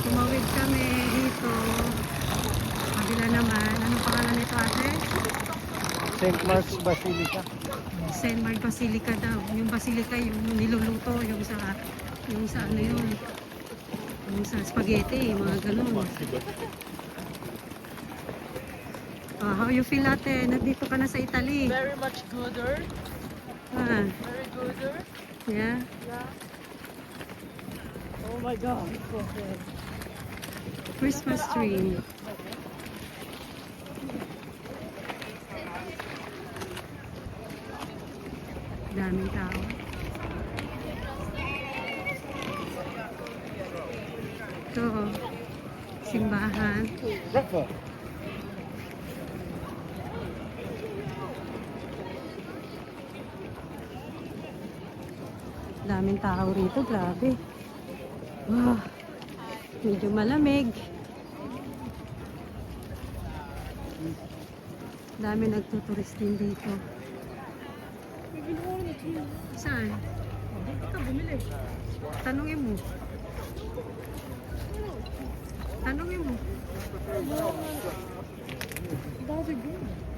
Tumawid kami dito. Kabila naman. Anong pangalan nito ate? St. Mark's Basilica. St. Mark Basilica daw. Yung basilica yung niluluto. Yung sa ano yun. Yung sa spaghetti. Mga ganun. How you feel ate? Nandito ka na sa Italy. Very much gooder. Ah, Very gooder. yeah. Yeah. Oh my god. Christmas tree. Daming tao. Ito, simbahan. Rafa. Daming tao rito, grabe. Wow, medyo malamig. Dami nagtuturist din dito. Saan? Dito ka bumili. Tanungin mo. Tanungin mo. That's a good.